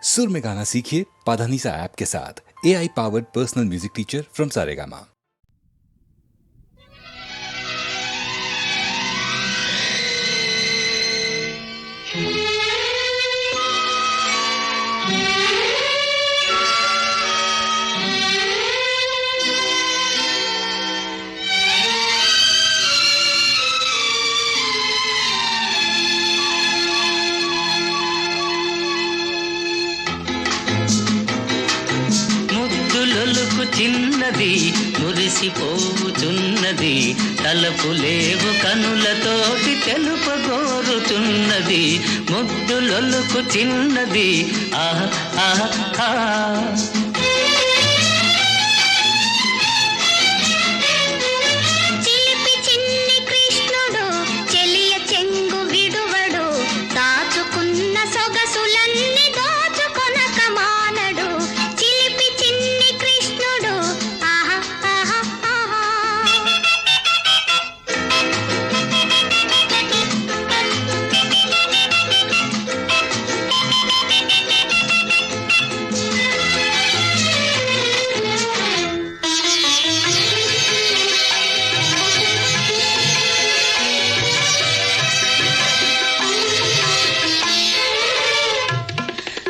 सुर में गाना सीखिए पाधानीसा ऐप के साथ। AI powered personal music teacher from Saregama. చిన్నది మురిసిపోతున్నది తలపులేవు కనులతోటి తెలుపగోరుతున్నది ముద్దులొలుకు చిన్నది ఆహా ఆహా ఆహా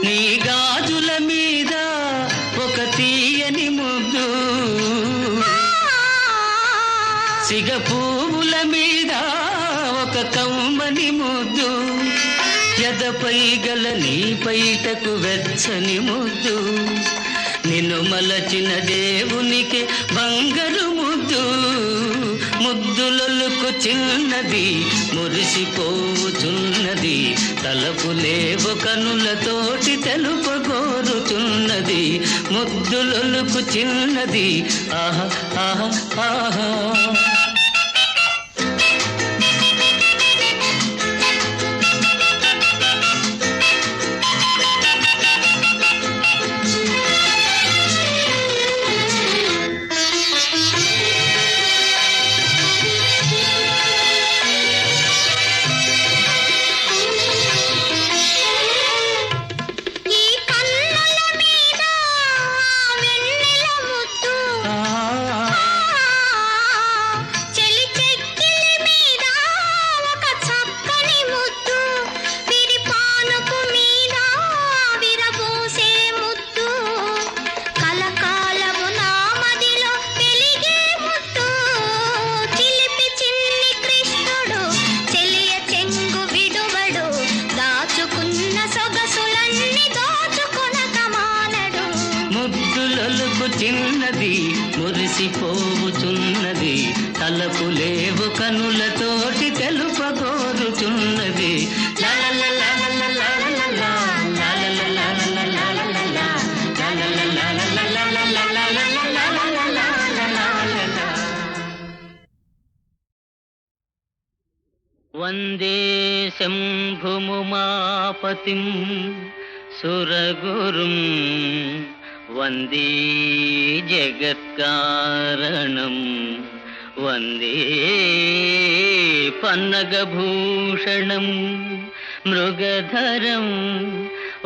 నీ గాజుల మీద ఒక తీయని ముద్దు సిగ పువ్వుల మీద ఒక కమ్మని ముద్దు ఎదపై గల నీ పైటకు వెచ్చని ముద్దు నిన్ను మలచిన దేవునికి బంగారు ముద్దు ముద్దులొలుకు చిన్నది మురిసిపోతున్నది తలపులేవు కనులతోటి తెలుపగోరుతున్నది ముద్దులొలుకు చిన్నది ఆహా ఆహా ఆహా చిన్నది మురిసిపోతున్నది తలపులేవు కనులతోటి తెలుపగోరుతున్నది వందే శంభుముమాపతిం సురగురుం వందే జగత్కారణం వందే పన్నగభూషణం మృగధరం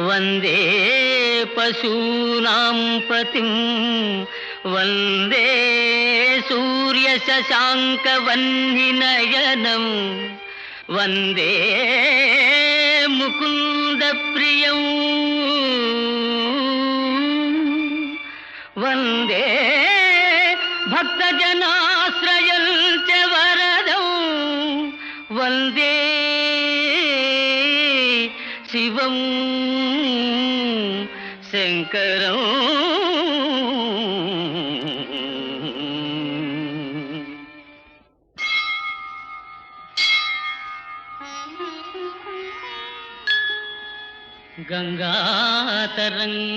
వందే పశూనాం పతిం వందే సూర్యశశాంకవన్నినయనం వందే ముకుందప్రియం వందే భక్తజనాశ్రయం చ వరదం వందే శివం శంకరం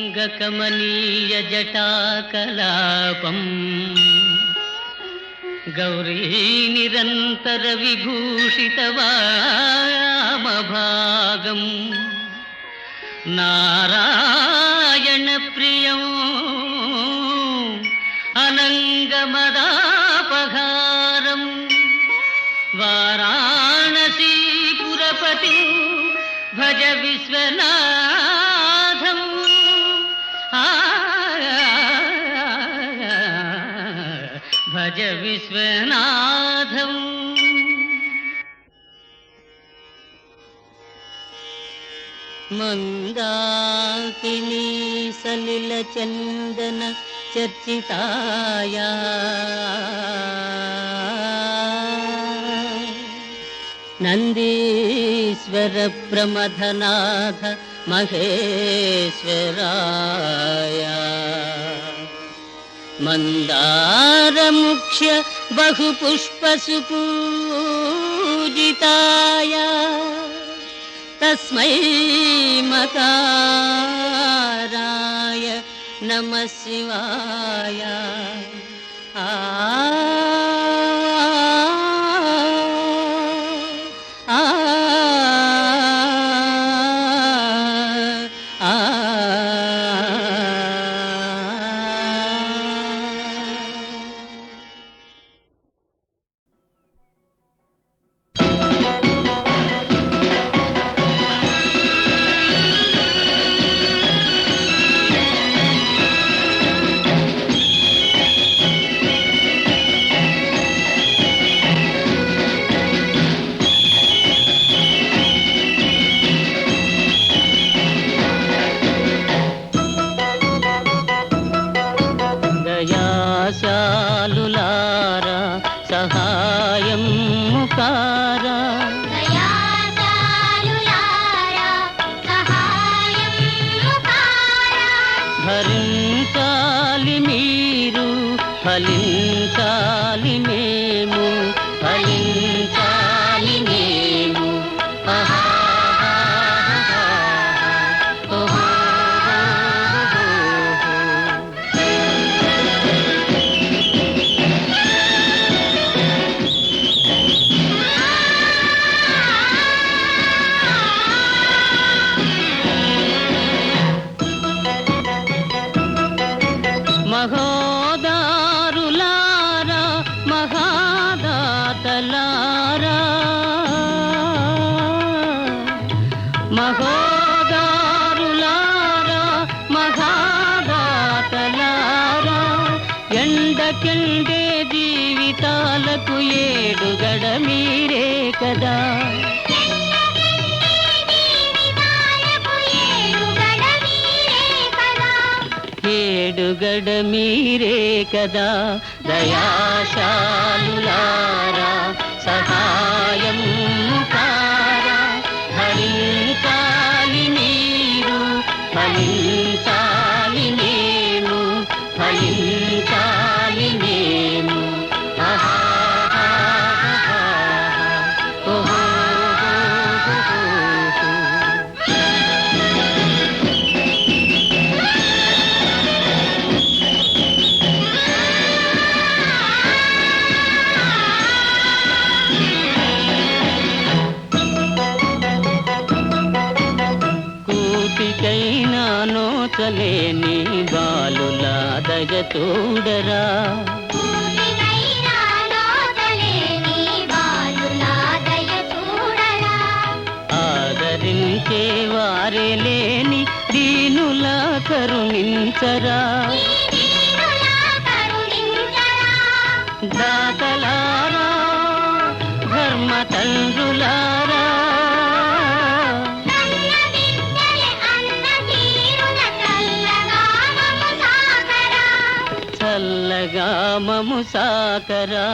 గంగాతరంగకమనీయ జటాకలాపం గౌరీ నిరంతర విభూషిత వామభాగం నారాయణ ప్రియం అనంగమదాపహారం వారాణసీపురపతి భజ విశ్వనాథం భజ విశ్వనాథం. మందాకినీ సలిల చందన చర్చితాయా నందీశ్వర ప్రమథనాథ మహేశ్వరాయ మందారముఖ్య బహుపుష్పసుపూజితాయ తస్మై మకారాయ నమః శివాయ. దయాశాలులారా సహాయం ముకారా భరించాలి మీరు ఫలించాలి మేము ఫలించాలి మేము. మహోదారులారా మహాదాతలారా మహోదారులారా మహాదాతలారా ఎండకెండే జీవితాలకు ఏడుగడ మీరే కదా. ఏడుగడ మీరే కదా. దయాశాలులారా సహాయం ముకారా భరించాలి మీరు ఫలించాలి మేము ఫలించాలి మేము. కూటికైనా నోచలేని బాలులా దయ చూడరా ఆదరించే వారే లేని దీనులా కరుణించరా దాతలారా ధర్మ తండ్రులారా చల్లగా మము సాకరా.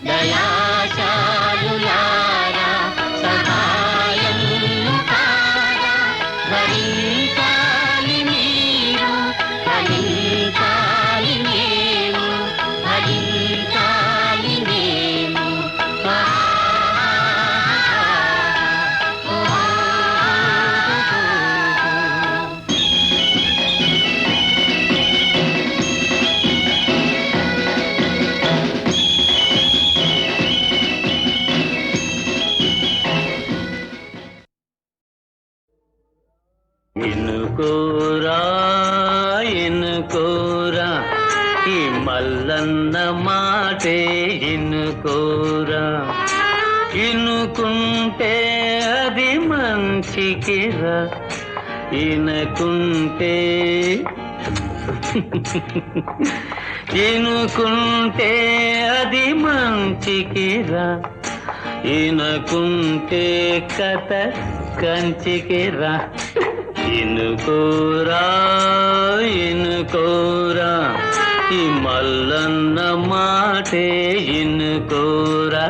దయాశాలులారా సహాయం ముకారా భరించాలి మీరు ఫలించాలి మేము ఫలించాలి మేము. ఇనుకోరా ఇనుకోరా ఈ మల్లన్న మాటే ఇనుకోరా ఇనుకుంటే అది మంచికిరా ఇనుకుంటే ఎనుకుంటే అది మంచికి రా, ఇనుకుంటే కథ కంచికి రా. ఇనుకోరా ఇనుకోరా, ఈ మల్లన్న మాటే ఇనుకోరా.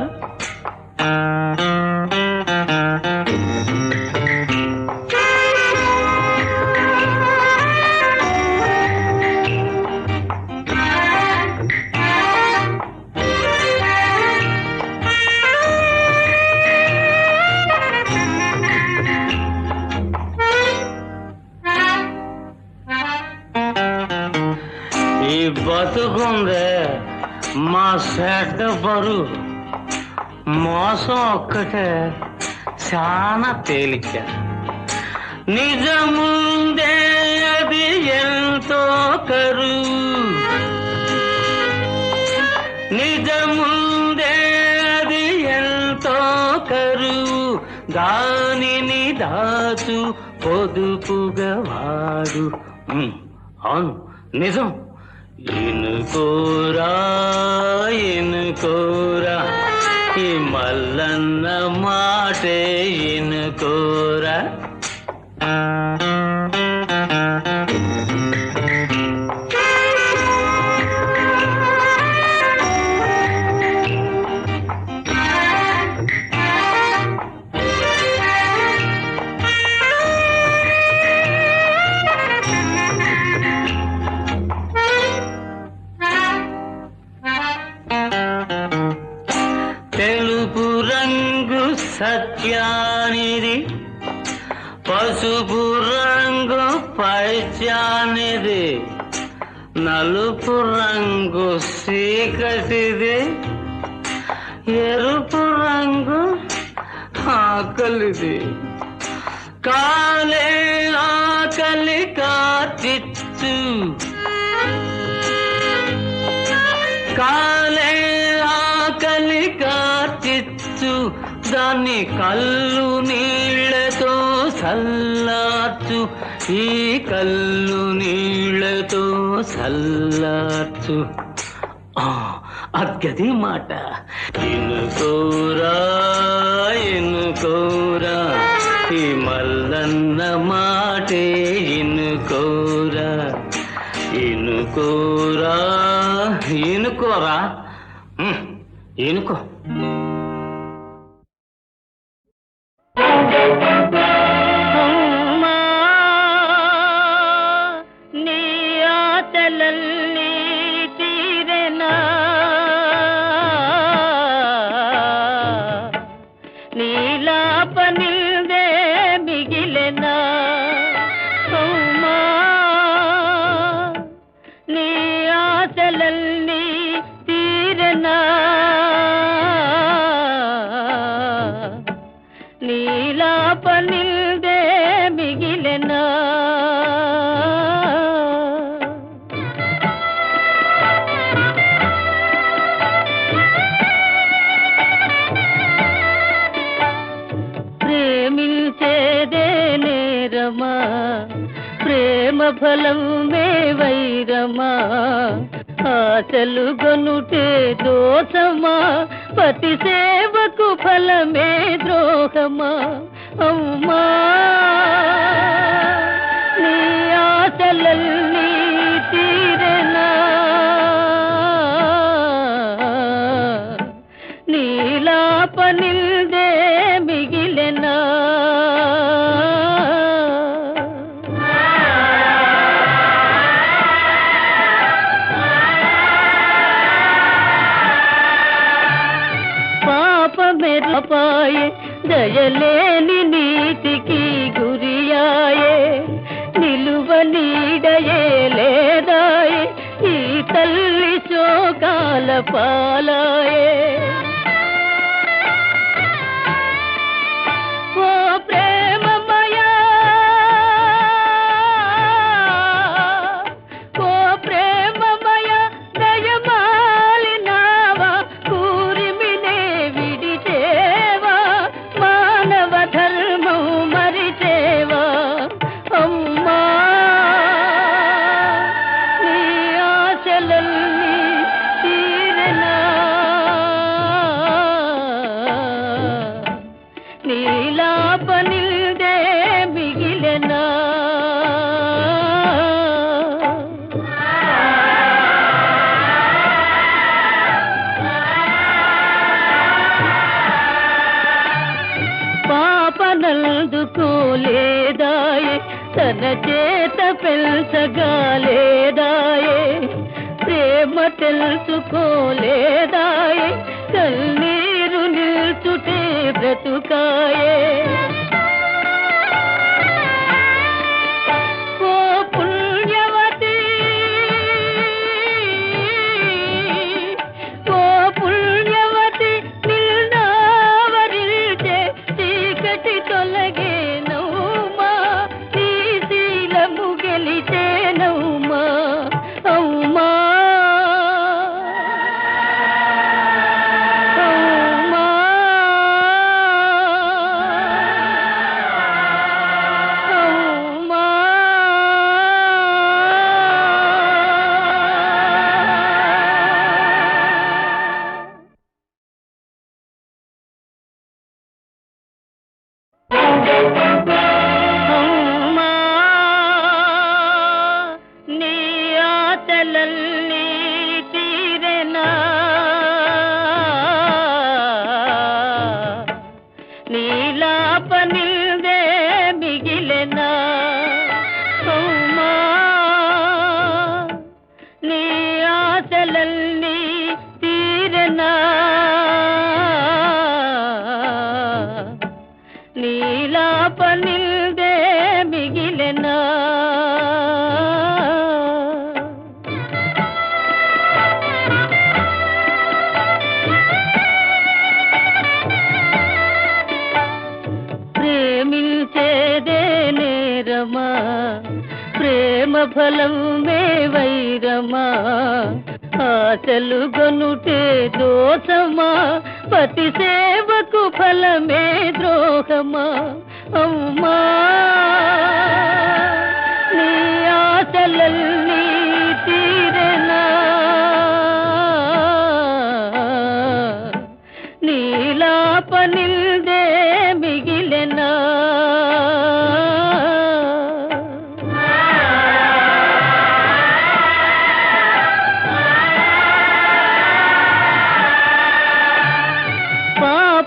ఈ బతుకుందే మా చెడ్డ బరువు, మోసం ఒక్కటే చాలా తేలిక. నిజముందే అది ఎంతో కరువు, నిజముందే అది ఎంతో కరువు. దానిని దాచు పొదుపుగా వాడు. అవును, నిజం. ఇనుకోరా ఇనుకోరా, ఈ మల్లన్న మాటే ఇనుకోరా. తెలుపు రంగు సత్యానిది, పసుపు రంగు పైత్యానిది, నలుపు రంగు చీకటిది, ఎరుపు రంగు ఆకలిది. కాలే ఆకలి కాచిచ్చు, కాలే ఆకలి కాచిచ్చు, దాన్ని కళ్ళు నీళ్లతో చల్లార్చు, ఈ కళ్ళు నీళ్లతో చల్లార్చు. అద్గది మాట. ఇనుకోరా ఇనుకోరా, ఈ మల్లన్న మాటే ఇనుకోరా. ఇనుకోరా ఇనుకోరా, ఇనుకో. అమ్మా నీ ఆశలన్నీ తీరెనా, నీలాపనిల్దే మిగిలెనా. అమ్మా నీ ఆశలన్నీ తీరెనా, నీలాపనిల్దే మిగిలెనా. ప్రేమించేదే నేరమా, ప్రేమ ఫలం వైరమా, ఆశలు గొనుటే దోషమా, పతి సేవకు ఫలమే ద్రోహమా. అమ్మా నీ ఆశలన్నీ తీరెనా, నీలాపనిల్దే మిగిలెనా. పాపమెరపాయే దయలేని నీతికి గురియాయే, నిలువ నీడయే లేదాయే, ఈ తల్లి శోకాల పాలాయే. ఓ ప్రేమమయా, ఓ ప్రేమమయా, దయమాలినావా, కూరిమినే విడిచేవా, మానవ ధర్మం మరిచేవా. అమ్మా నీ ఆశలన్నీ తన చేత పెంచగాలేదాయే ప్రేమ తెలుసుకోలేదాయే కన్నీరు నిల్చుటే బ్రతుకాయే ఓ పుణ్యవతి ఓ పుణ్యవతి నిల్నావరిల్చే చీకటి తొలగే నౌమా నీ శీలము గెలిచే నౌమా ఔమా అమ్మా నీ ఆశలన్నీ తీరెనా నీలాపనిల్దే మిగిలెనా అమ్మా నీ ఆశలన్నీ తీరెనా నీలాపనిల్దే మిగిలెనా ప్రేమించేదే నేరమా ప్రేమ ఫలం మే వైరమా ఆశలు గొనుటే దోషమా పతి సేవకు ఫలమే ద్రోహమా అమ్మా నీ ఆశలన్నీ తీరెనా నీలాపనిల్దే మిగిలెనా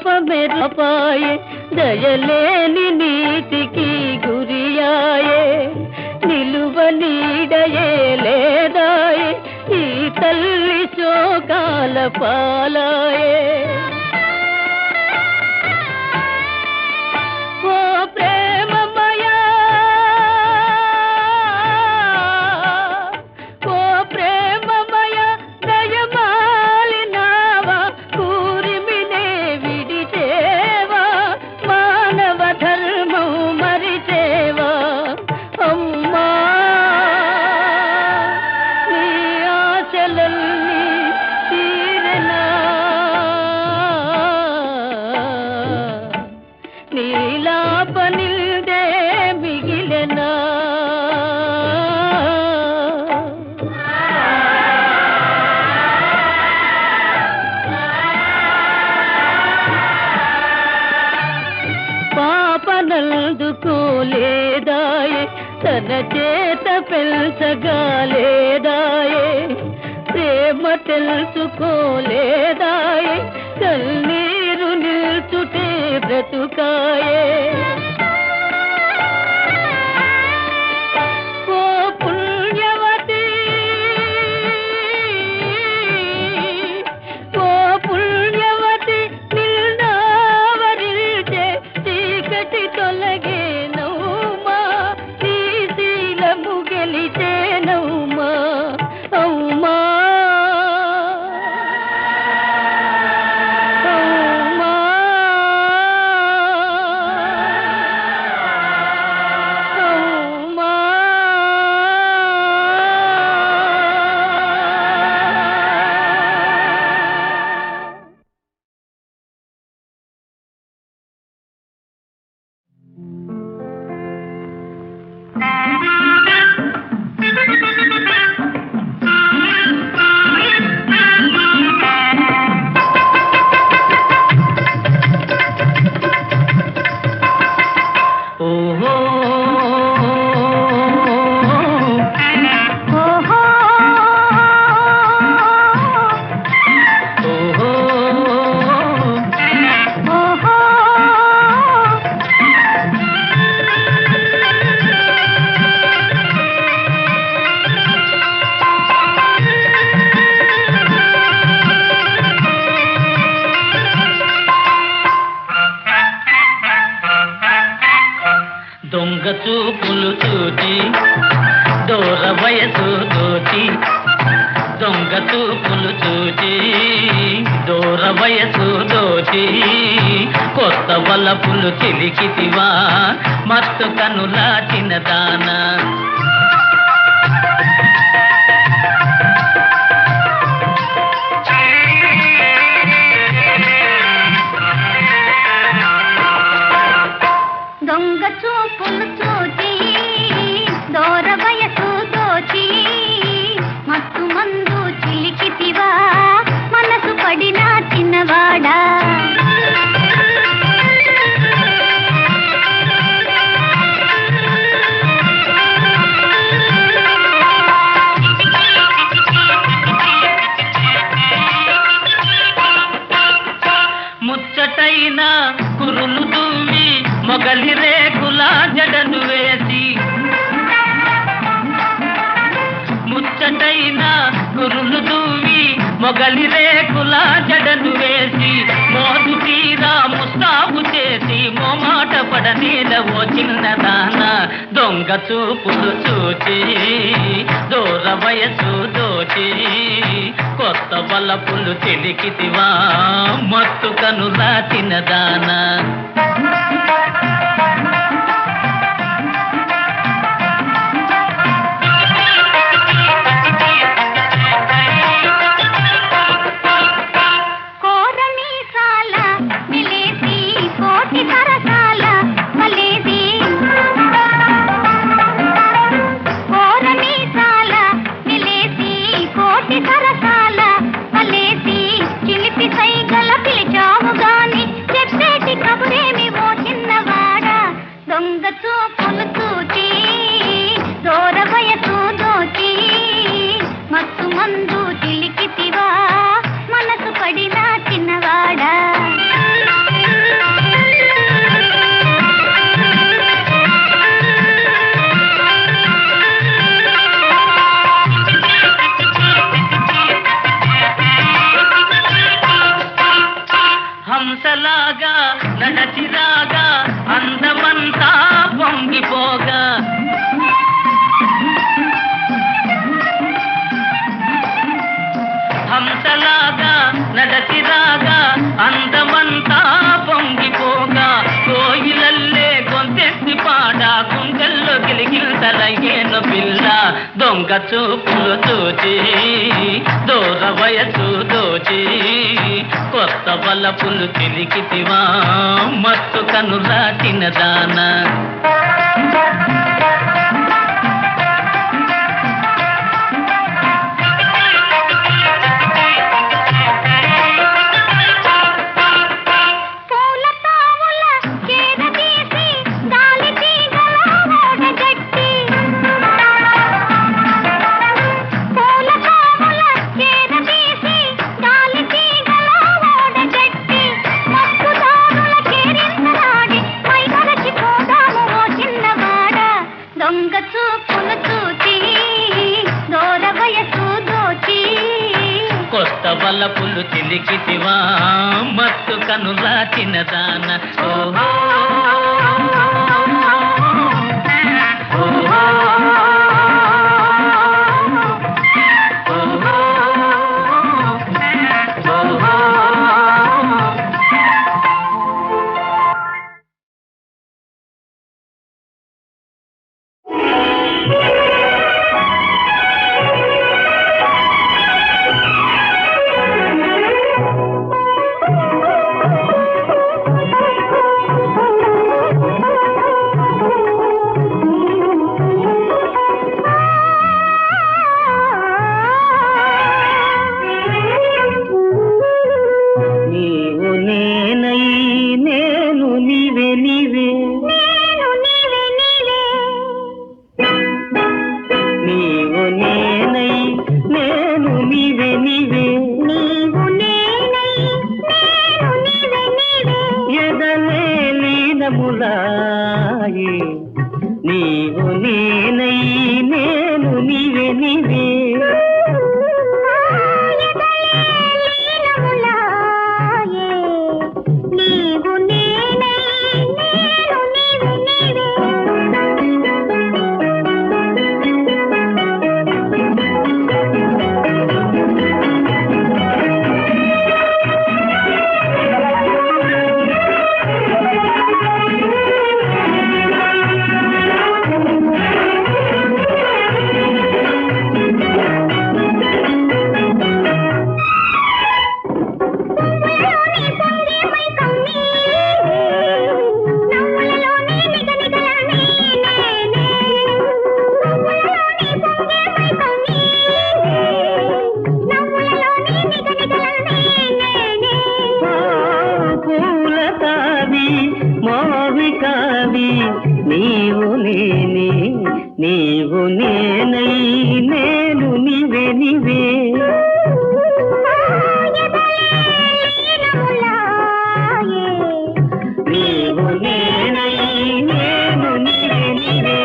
పాపమెరపాయే దయలేని నీతికి గురియాయే నిలువ నీడయే లేదాయే ఈ తల్లి శోకాల పాలాయే ఓ ప్రేమమయా ఓ ప్రేమమయా దయమాలినావా కూరిమినే విడిచేవా మానవ ధర్మం మరిచేవా అమ్మా నీ ఆశలన్నీ తీరెనా నీలాపనిల్దే మిగిలెనా పాపనందుకోలేదాయే తన చేత పెంచగాలేదాయే ప్రేమ తెలుసుకోలేదాయే కన్నీరు నిల్చుటే బ్రతుకాయే ఓ పుణ్యవతి ఓ పుణ్యవతి నిల్నావరిల్చే చీకటి తొలగే నౌమా నీ శీలము గెలిచే నౌమా ఔమా ఔమా ఔమా వయసు దోచి కొత్త వలపులు చిలికితివా మస్తు కనుల చిన్నదానా దొంగ చూపులు చూచి దూర వయసు దోచి మత్తు మందు చిలికితివా మనసు పడిన చిన్నవాడా ముచ్చటైన కురులు దువ్వి మొగలి రేకుల జడను వేసి ముచ్చటైన కురులు దువ్వి మొగలి రేకుల జడను వేసి మోదు తీరా ముస్తాబు చేసి మోమాట పడనేల ఓ చిన్నదాన దొంగ చూపులు చూచి దూర వయసు దోచి కొత్త బలపులు చిలికితివా మత్తు కనుల చిన్నదానా హంసలాగా నడచిరాగా అందమంతా పొంగిపోగా హంసలాగా నడచిరాగా అందమంతా పొంగిపోగా కోయిలల్లే గొంతెత్తి పాడా గుండెల్లో గిలిగిల్తలయ్యేను పిల్ల దొంగ చూపులు చూచి దూర వయసు దోచి కొత్త వలపులు చిలికితివా మత్తు కనుల చిన్నదానా కొత్త వలపులు చిలికితివా మత్తు కనుల చిన్నదాన ఓహో నేనై నేను నీవే నీవే నీవు నేనై నేను నీవే నీవే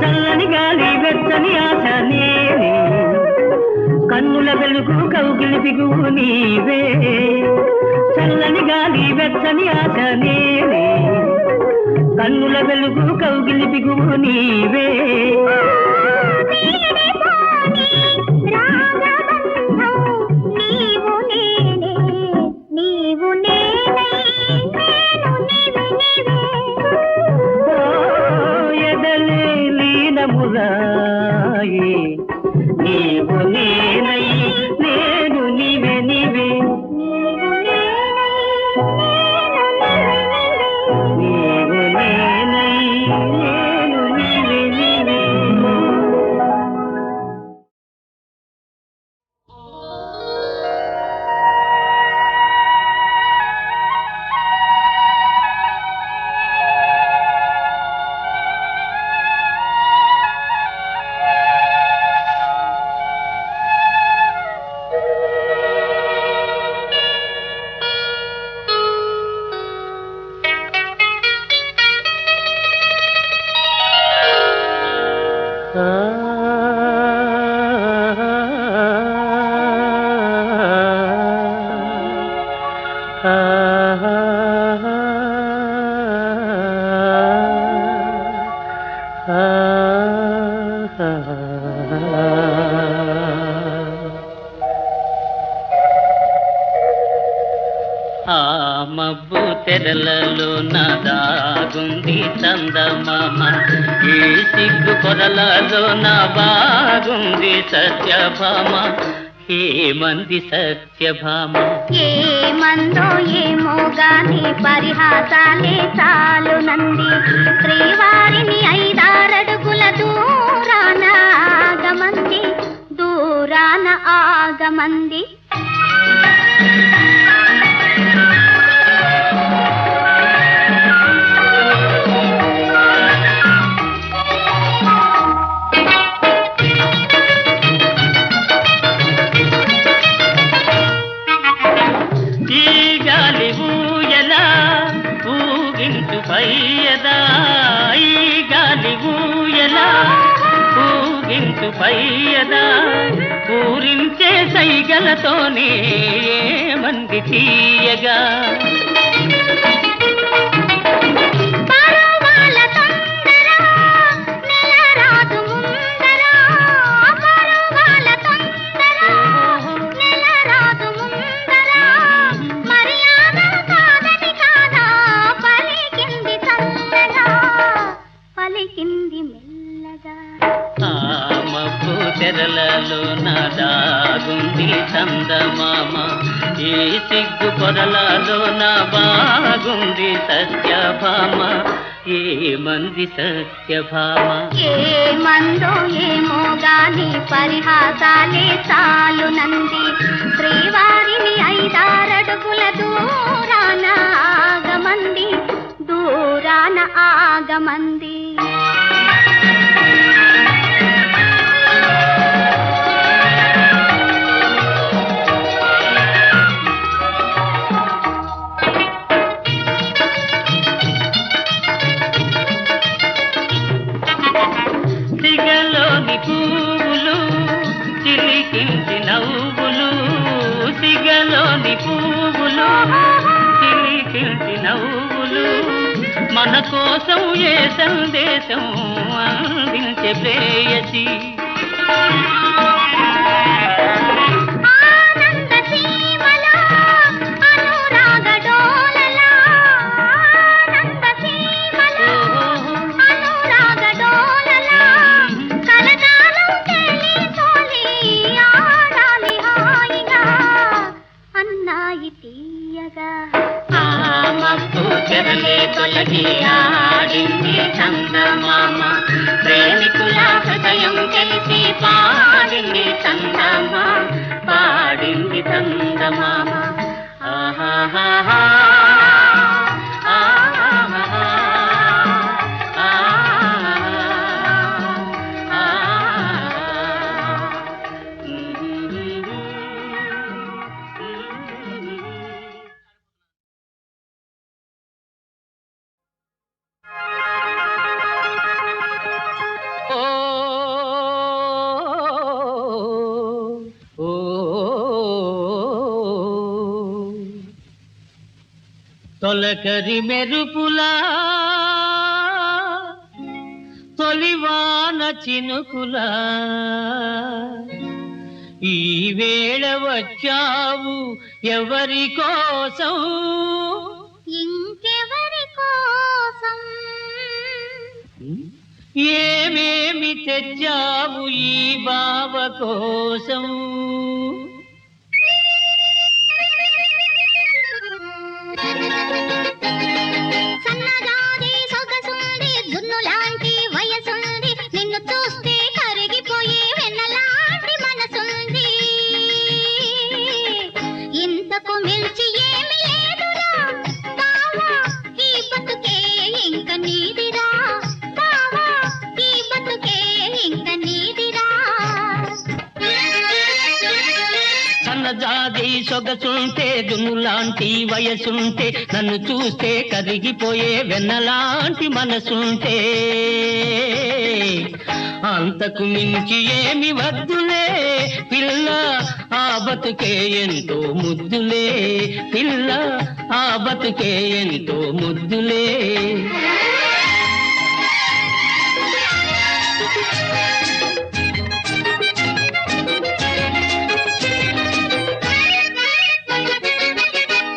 చల్లని గాలి వెచ్చని ఆశ నేనే కన్నుల వెలుగు కౌగిలి బిగువు నీవే చల్లని గాలి వెచ్చని ఆశ నేనే కన్నుల వెలుగు కౌగిలి బిగువు నీవే ఎదలే లీనమురాయి నీవు నేనై నేను నీవే నీవే నీవు నేనై నేను నీవే నీవే ఆ మబ్బు తెరలలో నా దాగుంది చందమామ ఈ సిగ్గు పొరలలో నా బాగుంది సత్యభామ ఏమంది సత్యభామ ఏమందో ఏమో గాని పరిహాసాలే చాలు నంది శ్రీవారిని 5-6 అడుగుల దూరాన ఆగమంది పయ్యదా పూరించే సైగలతోనే మంది తీయగా తెరలలో నా దాగుంది చందమామ ఈ సిగ్గు పొరలలో నా బాగుంది సత్యభామ ఏమంది సత్యభామ ఏమందో ఏమో గాని పరిహాసాలే చాలు నంది శ్రీవారిని 5-6 అడుగుల దూరాన ఆగమంది సిగలోని పువ్వులు చిలికించి నవ్వులు సిగలోని పువ్వులు చిలికించి నవ్వులు మన కోసం ఏ సందేశం అందించే ప్రేయసి తొలగి ఆడింది చందమామ ప్రేమి హృదయం తెలిసి పాడింది చందమా, పాడింది చందమామ. ఆహాహా తొలకరి మెరుపులా తొలివాన చినుకులా ఈ వేళ వచ్చావు ఎవరి కోసం, ఇంకెవరి కోసం? ఏమేమి తెచ్చావు ఈ బావ కోసం? సన్నజాజి సొగసుంది, జున్నులాంటి వయసుంది, నిన్ను చూస్తే కరిగిపోయే వెన్నలాంటి మనసుంది. ఇంతకు మించి ఏమి లేదురా బావా, ఈ బతుకే ఇంక నీదిరా బావా, ఈ బతుకే ఇంక నీదిరా. సన్నజాజి సొగసుంటే, దున్నులాంటి వయసుంటే, నన్ను చూస్తే కరిగిపోయే వెన్నలాంటి మనసుంటే, అంతకు మించి ఏమి వద్దులే పిల్ల, ఆ బతుకే ఎంతో ముద్దులే పిల్ల, ఆ బతుకే ఎంతో ముద్దులే.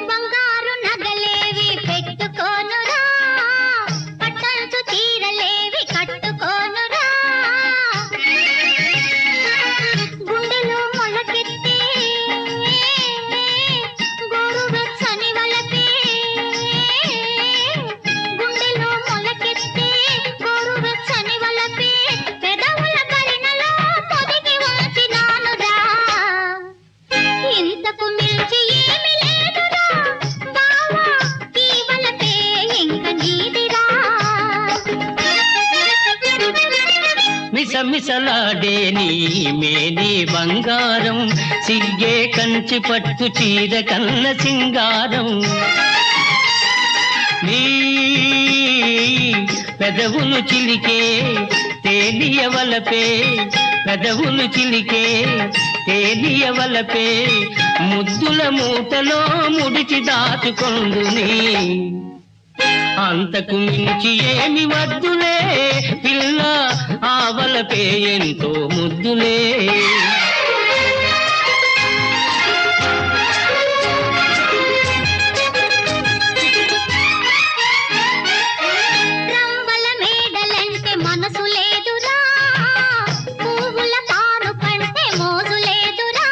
బంగారు నగలేవి పెట్టుకోనురా, పట్టంచు చీరలేవి కట్టుకోనురా, గుండెలో మొలకెత్తే గోరువెచ్చని వలపే, గుండెలో మొలకెత్తే గోరువెచ్చని వలపే, పెదవుల కరిణలో పొదిగి ఉంచినానురా. ఇంతకు మించి ఏమి లేదురా బావా, ఈ వలపే ఇంక నీదిరా. మిసమిసలాడే నీ మేని బంగారం, సిగ్గే కంచి పట్టు చీర కన్న సింగారం, నీ పెదవులు చిలికే తేలియవలపే, పెదవులు చిలికే తేలియవలపే, ముద్దుల మూటలో ముడిచి దాచుకొందుని. అంతకు మించి ఏమి వద్దులే పిల్ల, ఆవలపే ఎంతో ముద్దులే. రంబల మేడలంటే మనసు లేదురా, పువ్వుల తాను కంటే మోజు లేదురా,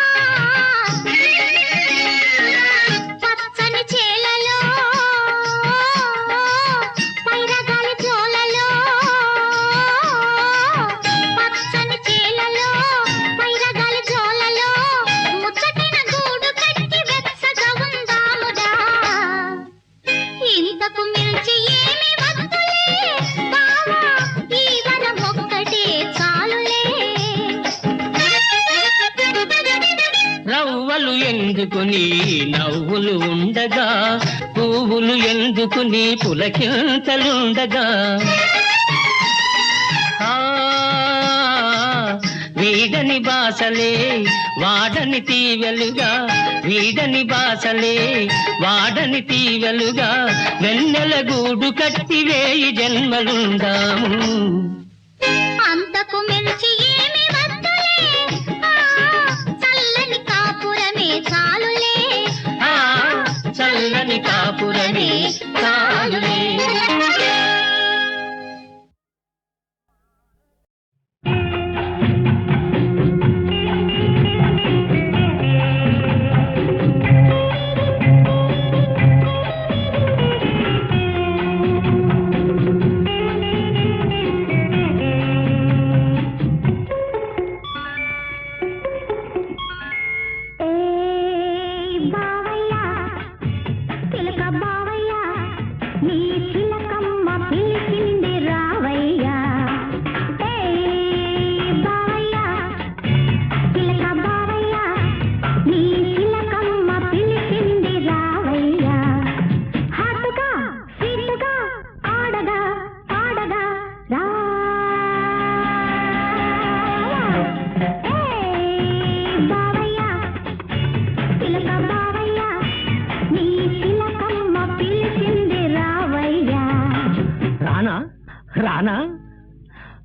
పచ్చని చేలలో పైరగాలి జోలలో, పచ్చని చేలలో పైరగాలి జోలలో, ముచ్చటిన గూడు కట్టి వెచ్చగా ఉందామురా. ఇంతకు మించి ఏమి వద్దులే బావా, ఈ వనం ఒక్కటే చాలులే. రవ్వలు ఎందుకుని నవ్వులు ఉండగా, పువ్వులు ఎందుకుని పులకింతలుండగా, వీడని బాసలే వాడని తీవెలుగా, వీడని బాసలే వాడని తీవెలుగా, వెన్నెల గూడు కట్టి వేయి జన్మలుందాము. అంతకు మించి ఏమి వద్దులే, చల్లని కాపురమే చాలులే, చల్లని కాపురమే చాలులే.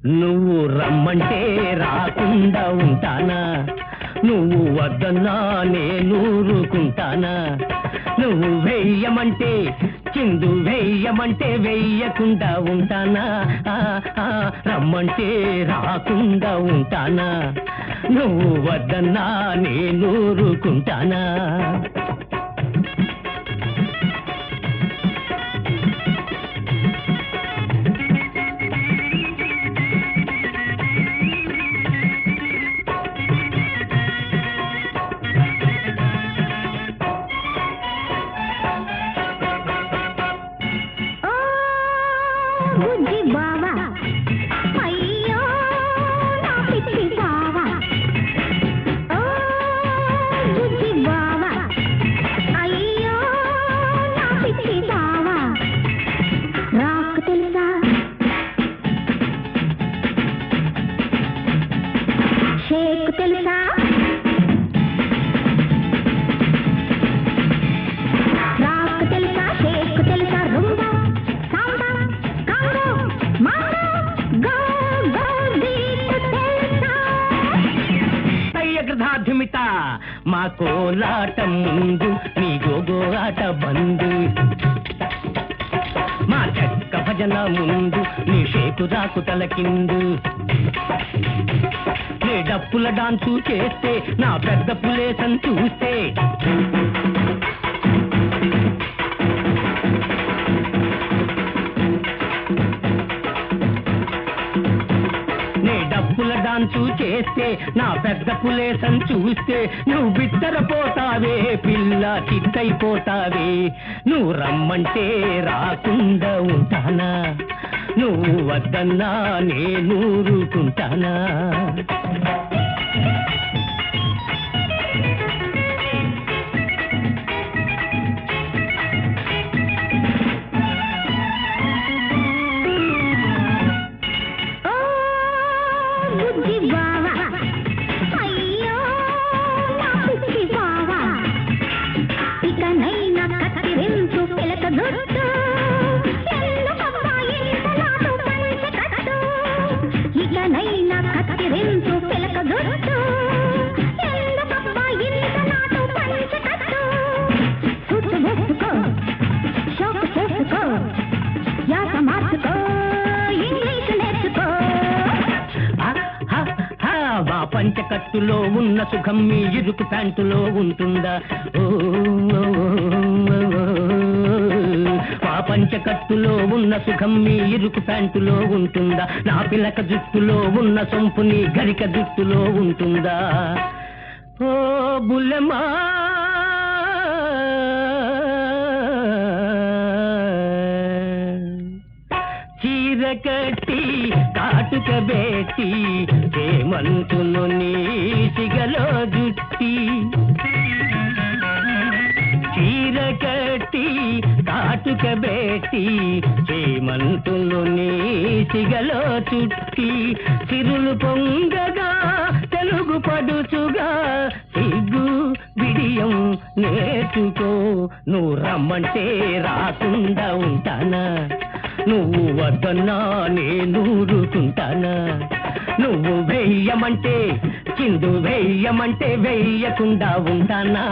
నువ్వు రమ్మంటే రాకుండా ఉంటానా, నువ్వు వద్దన్నా నేను ఊరుకుంటానా, నువ్వు వెయ్యమంటే చిందు వెయ్యమంటే వెయ్యకుండా ఉంటానా, రమ్మంటే రాకుండా ఉంటానా, నువ్వు వద్దన్నా నేను ఊరుకుంటానా. బుజ్జి బావా అయ్యో నా పిచ్చి బావా, ఓ బుజ్జి బావా అయ్యో నా పిచ్చి బావా, రాకు తెలుసా షేక్ తెలుసా, రాకు తెలుసా షేక్ తెలుసా, rumba Samba Congo mango go go Deep తెలుసా. అయ్యగ్రధాధిమిత మా కోలాటం ముందు నీ గోగోలాట బందు, మా చెక్క భజన ముందు నీ షేకు రాకు తలకిందు, నీ డప్పుల డాన్సు చేస్తే నా పెద్ద పులేసం చూస్తే, నీ డప్పుల డాన్సు చేస్తే నా పెద్ద పులేసం చూస్తే నువ్వు బిత్తరపోతావే పిల్ల చిత్తైపోతావే, నువ్వు రమ్మంటే రాకుండా ఉంటానా, నువ్వు వద్దన్నా నేను ఊరుకుంటానా. ఓ బుజ్జి బావా అయ్యో నా పిచ్చి బావా, ఇకనైనా కత్తిరించు పిలక జుట్టు, ఎందుకబ్బా ఇంత నాటు పంచె కట్టు, ఇకనైనా కత్తిరించు పిలక జుట్టు, ఎందుకబ్బా ఇంత నాటు పంచె కట్టు, సుట్టు వేసుకో షోకు చేసుకో యాస మార్చుకో ఇంగ్లీష్ నేర్చుకో. మా పంచకట్టులో ఉన్న సుఖం మీ ఇరుకు ప్యాంటులో ఉంటుందా, ఓ మా పంచకట్టులో ఉన్న సుఖం మీ ఇరుకు ప్యాంటులో ఉంటుందా, నా పిలక జుట్టులో ఉన్న సొంపు నీ గరిక జుట్టులో ఉంటుందా, ఓ బుల్లెమా చీర కట్టి కాటుక బేటి హేమంతును నీ సిగలో జుట్టి, చీర కట్టి కాటుక బేటి హేమంతును నీ సిగలో చుట్టి, సిరులు పొంగగా తెలుగు పడుచుగా సిగ్గు బిడియం నేర్చుకో, నువ్వు రమ్మంటే రాకుండా ఉంటానా, నువ్వు వద్దన్నా నేను ఊరుకుంటానా, నువ్వు వెయ్యమంటే చిందు వెయ్యమంటే వెయ్యకుండా ఉంటానా,